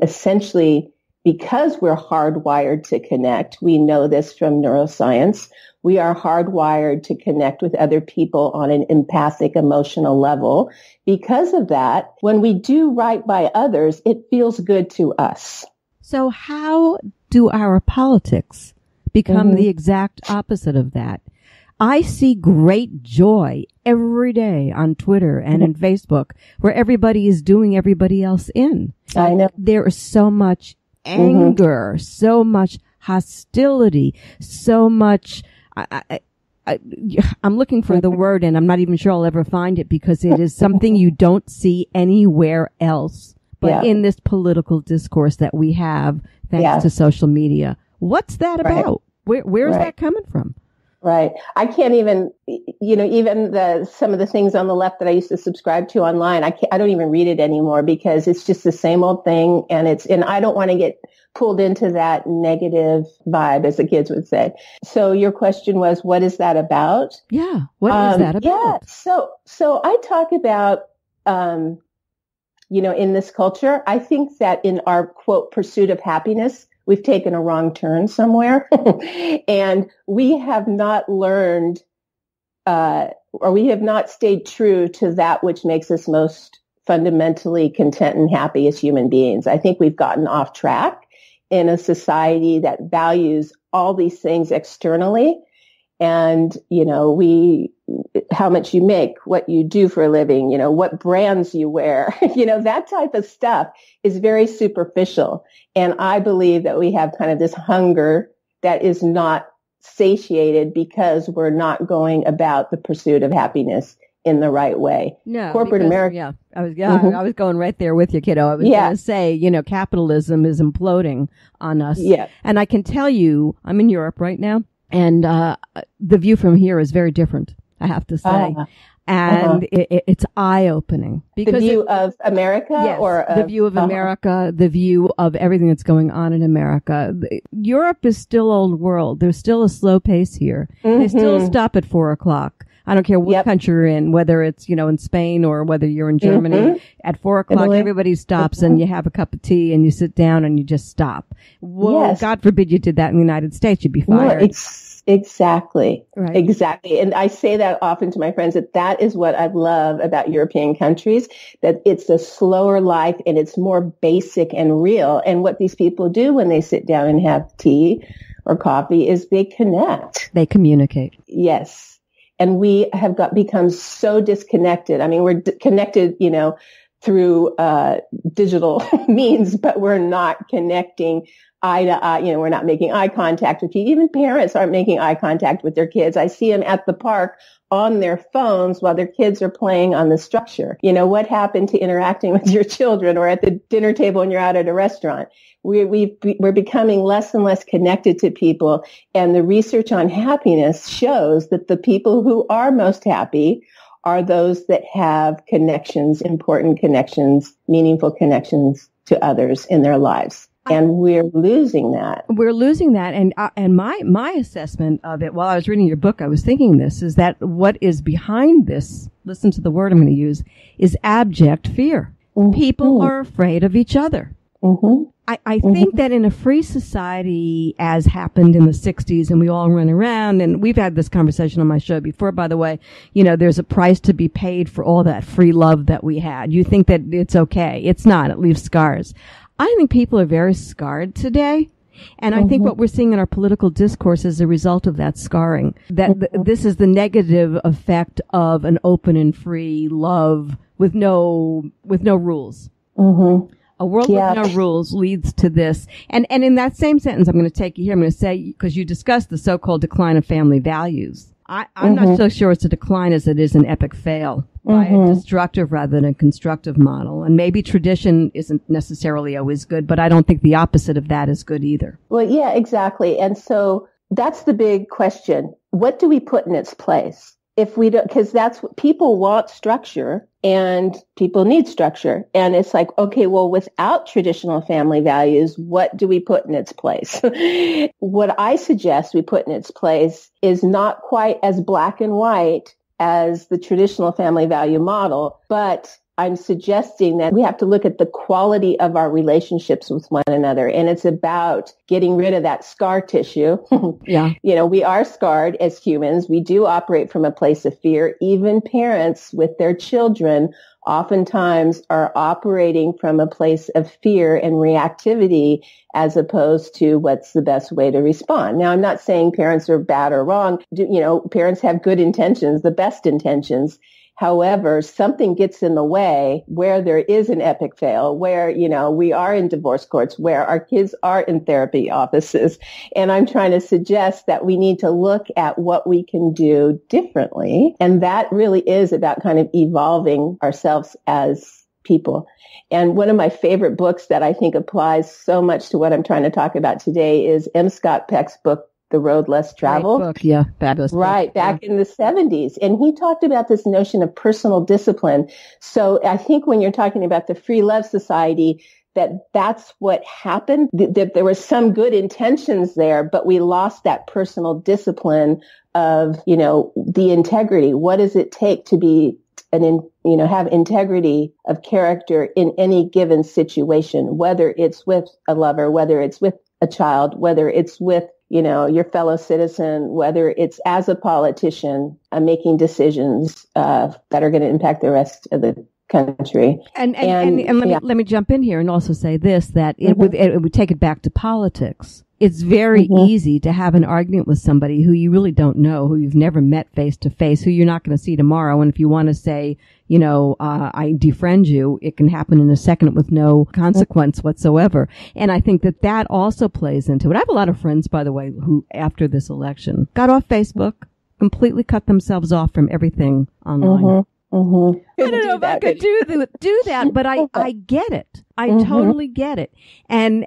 essentially, because we're hardwired to connect, we know this from neuroscience, we are hardwired to connect with other people on an empathic, emotional level. Because of that, when we do right by others, it feels good to us. So how do our politics become the exact opposite of that? I see great joy every day on Twitter and in Facebook where everybody is doing everybody else in. I know. There is so much anger, so much hostility, so much, I'm looking for the word and I'm not even sure I'll ever find it because it is something you don't see anywhere else but in this political discourse that we have thanks to social media. What's that about? Where's that coming from? Right. I can't even, even some of the things on the left that I used to subscribe to online, I don't even read it anymore because it's just the same old thing. And I don't want to get pulled into that negative vibe, as the kids would say. So your question was, what is that about? Yeah. What is that about? Yeah. So I talk about, in this culture, I think that in our quote, pursuit of happiness, we've taken a wrong turn somewhere and we have not learned, or we have not stayed true to that which makes us most fundamentally content and happy as human beings. I think we've gotten off track in a society that values all these things externally. And, how much you make, what you do for a living, what brands you wear, that type of stuff is very superficial. And I believe that we have kind of this hunger that is not satiated because we're not going about the pursuit of happiness in the right way. No, corporate America. Yeah, I was going right there with you, kiddo. I was going to say, capitalism is imploding on us. Yeah. And I can tell you, I'm in Europe right now, and the view from here is very different, I have to say. And it's eye-opening. Because the view of America? Yes, or the view of America, the view of everything that's going on in America. Europe is still old world. There's still a slow pace here. They still stop at 4:00. I don't care what country you're in, whether it's, in Spain or whether you're in Germany. At 4:00, everybody stops and you have a cup of tea and you sit down and you just stop. Well, God forbid you did that in the United States. You'd be fired. No, exactly. Right. Exactly. And I say that often to my friends, that is what I love about European countries, that it's a slower life and it's more basic and real. And what these people do when they sit down and have tea or coffee is they connect. They communicate. Yes. And we have become so disconnected. I mean, we're connected, through digital means, but we're not connecting eye to eye. We're not making eye contact with people. Even parents aren't making eye contact with their kids. I see them at the park on their phones while their kids are playing on the structure. What happened to interacting with your children or at the dinner table when you're out at a restaurant? We're becoming less and less connected to people. And the research on happiness shows that the people who are most happy are those that have connections, important connections, meaningful connections to others in their lives. And we're losing that. We're losing that. And my assessment of it while I was reading your book, I was thinking this, is that what is behind this, listen to the word I'm going to use, is abject fear. Mm-hmm. People are afraid of each other. Mm-hmm. I think that in a free society, as happened in the 60s, and we all run around, and we've had this conversation on my show before, by the way, there's a price to be paid for all that free love that we had. You think that it's okay. It's not. It leaves scars. I think people are very scarred today. And I think what we're seeing in our political discourse is a result of that scarring. That this is the negative effect of an open and free love with no rules. Mm-hmm. A world with no rules leads to this. And in that same sentence, I'm going to take you here. I'm going to say, because you discussed the so-called decline of family values. I'm not so sure it's a decline as it is an epic fail by a destructive rather than a constructive model. And maybe tradition isn't necessarily always good, but I don't think the opposite of that is good either. Well, yeah, exactly. And so that's the big question. What do we put in its place? If we don't, because that's what people want, structure, and people need structure. And it's like, okay, well, without traditional family values, what do we put in its place? What I suggest we put in its place is not quite as black and white as the traditional family value model, but I'm suggesting that we have to look at the quality of our relationships with one another. And it's about getting rid of that scar tissue. Yeah. We are scarred as humans. We do operate from a place of fear. Even parents with their children oftentimes are operating from a place of fear and reactivity as opposed to what's the best way to respond. Now, I'm not saying parents are bad or wrong. Parents have good intentions, the best intentions. However, something gets in the way where there is an epic fail, where, we are in divorce courts, where our kids are in therapy offices. And I'm trying to suggest that we need to look at what we can do differently. And that really is about kind of evolving ourselves as people. And one of my favorite books that I think applies so much to what I'm trying to talk about today is M. Scott Peck's book, The Road Less Traveled. Great book, yeah, fabulous. Right, back in the 70s. And he talked about this notion of personal discipline. So I think when you're talking about the Free Love Society, that's what happened, that there were some good intentions there, but we lost that personal discipline of, the integrity. What does it take to be have integrity of character in any given situation, whether it's with a lover, whether it's with a child, whether it's with your fellow citizen, whether it's as a politician making decisions that are going to impact the rest of the country. And let me jump in here and also say this, that it would take it back to politics. It's very easy to have an argument with somebody who you really don't know, who you've never met face to face, who you're not going to see tomorrow. And if you want to say, I defriend you, it can happen in a second with no consequence whatsoever. And I think that also plays into it. I have a lot of friends, by the way, who after this election got off Facebook, completely cut themselves off from everything online. I don't know if I could do that, but I get it. I totally get it. And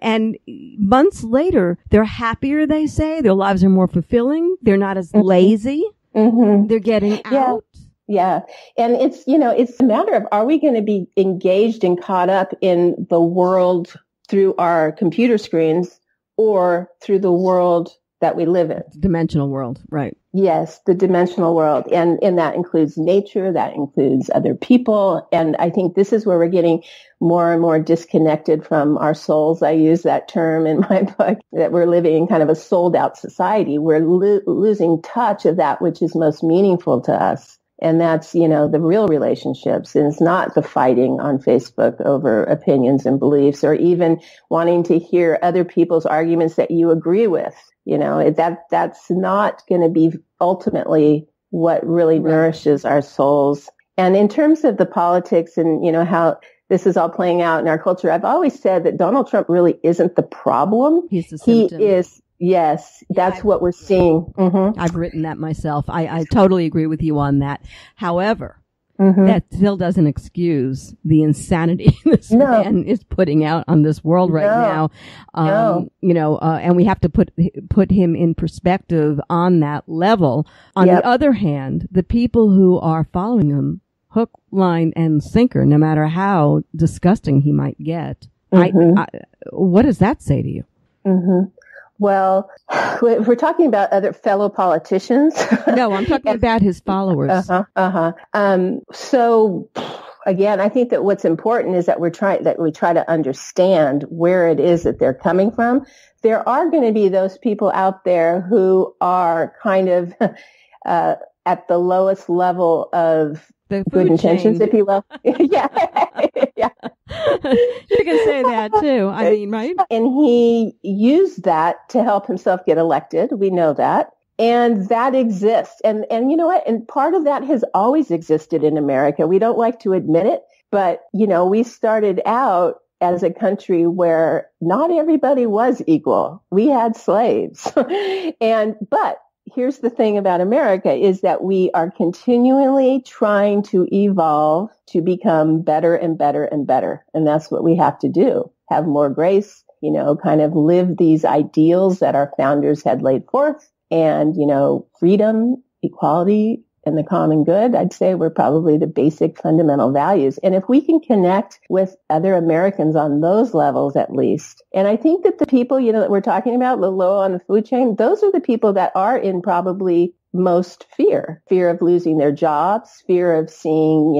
months later, they're happier, they say. Their lives are more fulfilling. They're not as lazy. They're getting out. Yeah. And it's a matter of, are we going to be engaged and caught up in the world through our computer screens or through the world that we live in. Dimensional world, right. Yes, the dimensional world. And that includes nature, that includes other people. And I think this is where we're getting more and more disconnected from our souls. I use that term in my book, that we're living in kind of a sold out society. We're losing touch of that which is most meaningful to us. And that's, the real relationships. And it's not the fighting on Facebook over opinions and beliefs, or even wanting to hear other people's arguments that you agree with. That's not going to be ultimately what really nourishes our souls. And in terms of the politics and, how this is all playing out in our culture, I've always said that Donald Trump really isn't the problem. He's the symptom. He is. Yes, that's what we're seeing. Mm-hmm. I've written that myself. I totally agree with you on that. However, that still doesn't excuse the insanity this man is putting out on this world right now. And we have to put him in perspective on that level. On the other hand, the people who are following him, hook, line, and sinker, no matter how disgusting he might get. What does that say to you? Mm-hmm. Well, if we're talking about other fellow politicians. No, I'm talking about his followers. So again, I think that what's important is that we try to understand where it is that they're coming from. There are going to be those people out there who are kind of at the lowest level of the good intentions, if you will. Yeah. You can say that too. I mean, right? And he used that to help himself get elected. We know that. And that exists. And you know what? And part of that has always existed in America. We don't like to admit it, but we started out as a country where not everybody was equal. We had slaves. But here's the thing about America is that we are continually trying to evolve to become better and better and better. And that's what we have to do. Have more grace, kind of live these ideals that our founders had laid forth, and, freedom, equality, and the common good. I'd say we're probably the basic fundamental values. And if we can connect with other Americans on those levels, at least, and I think that the people, that we're talking about, the low on the food chain, those are the people that are in probably most fear of losing their jobs, fear of seeing,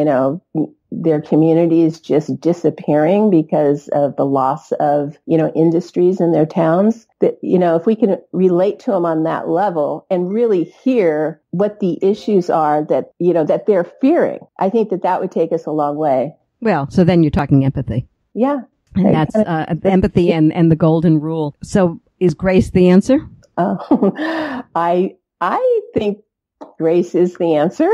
their communities just disappearing because of the loss of, industries in their towns. That, if we can relate to them on that level and really hear what the issues are that, that they're fearing, I think that would take us a long way. Well, so then you're talking empathy. Yeah. And that's empathy and the golden rule. So is grace the answer? I think grace is the answer.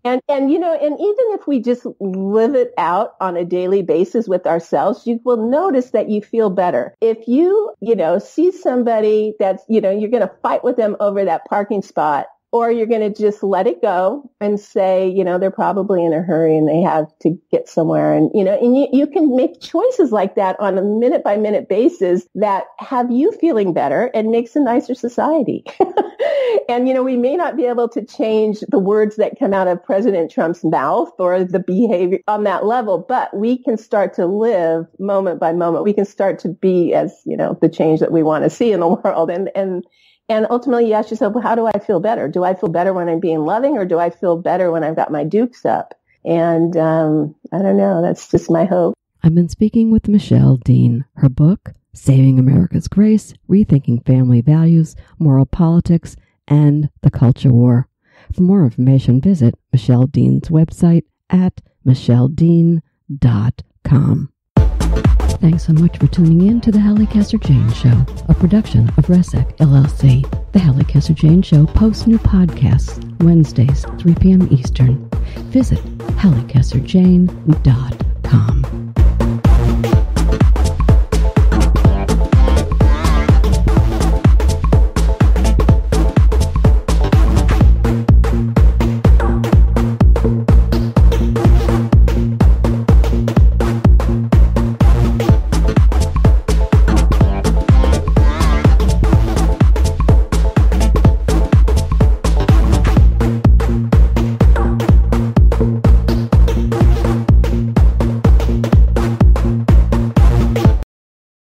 and even if we just live it out on a daily basis with ourselves, you will notice that you feel better. If you, see somebody that's, you're going to fight with them over that parking spot, or you're going to just let it go and say, they're probably in a hurry and they have to get somewhere. And, you can make choices like that on a minute by minute basis that have you feeling better and makes a nicer society. And, we may not be able to change the words that come out of President Trump's mouth or the behavior on that level, but we can start to live moment by moment. We can start to be as, the change that we want to see in the world. And ultimately, you ask yourself, well, how do I feel better? Do I feel better when I'm being loving, or do I feel better when I've got my dukes up? And I don't know. That's just my hope. I've been speaking with Michelle Dean. Her book, Saving America's Grace, Rethinking Family Values, Moral Politics, and the Culture War. For more information, visit Michelle Dean's website at michelledean.com. Thanks so much for tuning in to The Hallie Casser-Jayne Show, a production of RESEC LLC. The Hallie Casser-Jayne Show posts new podcasts Wednesdays, 3 p.m. Eastern. Visit HallieCasserJayne.com.